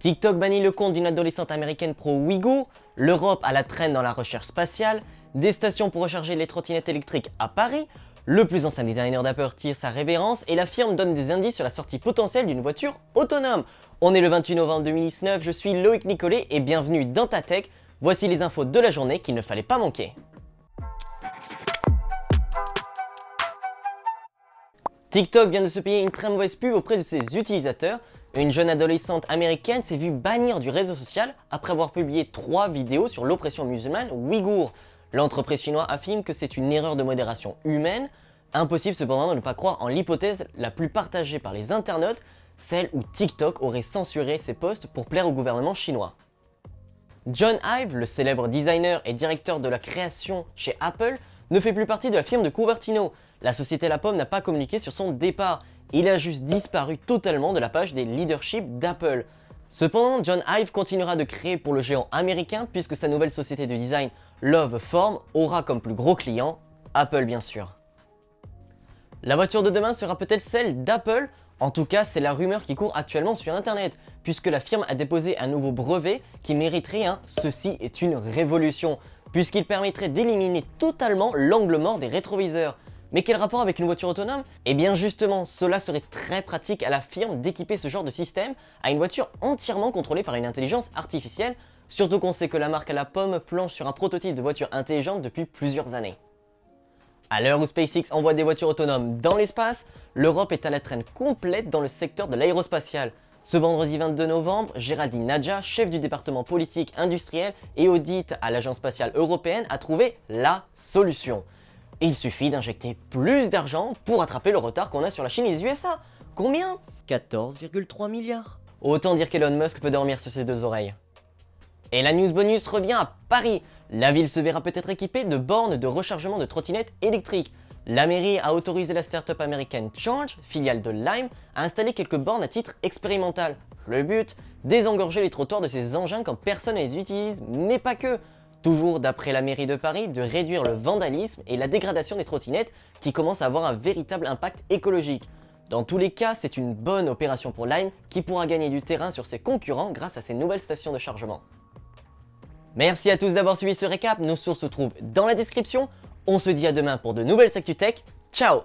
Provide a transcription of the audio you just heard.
TikTok bannit le compte d'une adolescente américaine pro-ouïghour, l'Europe à la traîne dans la recherche spatiale, des stations pour recharger les trottinettes électriques à Paris, le plus ancien designer d'Apple tire sa révérence et la firme donne des indices sur la sortie potentielle d'une voiture autonome. On est le 28 novembre 2019, je suis Loïc Nicolet et bienvenue dans Ta Tech. Voici les infos de la journée qu'il ne fallait pas manquer. TikTok vient de se payer une très mauvaise pub auprès de ses utilisateurs. Une jeune adolescente américaine s'est vue bannir du réseau social après avoir publié 3 vidéos sur l'oppression musulmane ouïghour. L'entreprise chinoise affirme que c'est une erreur de modération humaine. Impossible cependant de ne pas croire en l'hypothèse la plus partagée par les internautes, celle où TikTok aurait censuré ses posts pour plaire au gouvernement chinois. John Ive, le célèbre designer et directeur de la création chez Apple, ne fait plus partie de la firme de Cupertino. La société La Pomme n'a pas communiqué sur son départ. Il a juste disparu totalement de la page des leaderships d'Apple. Cependant, John Ive continuera de créer pour le géant américain puisque sa nouvelle société de design Love Form aura comme plus gros client Apple bien sûr. La voiture de demain sera peut-être celle d'Apple? En tout cas, c'est la rumeur qui court actuellement sur internet, puisque la firme a déposé un nouveau brevet qui mériterait un « ceci est une révolution », puisqu'il permettrait d'éliminer totalement l'angle mort des rétroviseurs. Mais quel rapport avec une voiture autonome? Eh bien justement, cela serait très pratique à la firme d'équiper ce genre de système à une voiture entièrement contrôlée par une intelligence artificielle, surtout qu'on sait que la marque à la pomme planche sur un prototype de voiture intelligente depuis plusieurs années. À l'heure où SpaceX envoie des voitures autonomes dans l'espace, l'Europe est à la traîne complète dans le secteur de l'aérospatial. Ce vendredi 22 novembre, Géraldine Nadja, chef du département politique, industriel et audit à l'Agence spatiale européenne, a trouvé la solution. Il suffit d'injecter plus d'argent pour rattraper le retard qu'on a sur la Chine et les USA. Combien? 14,3 milliards. Autant dire qu'Elon Musk peut dormir sur ses deux oreilles. Et la news bonus revient à Paris. La ville se verra peut-être équipée de bornes de rechargement de trottinettes électriques. La mairie a autorisé la start-up américaine Change, filiale de Lime, à installer quelques bornes à titre expérimental. Le but? Désengorger les trottoirs de ces engins quand personne ne les utilise, mais pas que. Toujours d'après la mairie de Paris, de réduire le vandalisme et la dégradation des trottinettes qui commencent à avoir un véritable impact écologique. Dans tous les cas, c'est une bonne opération pour Lime qui pourra gagner du terrain sur ses concurrents grâce à ses nouvelles stations de chargement. Merci à tous d'avoir suivi ce récap, nos sources se trouvent dans la description. On se dit à demain pour de nouvelles Actu Tech. Ciao!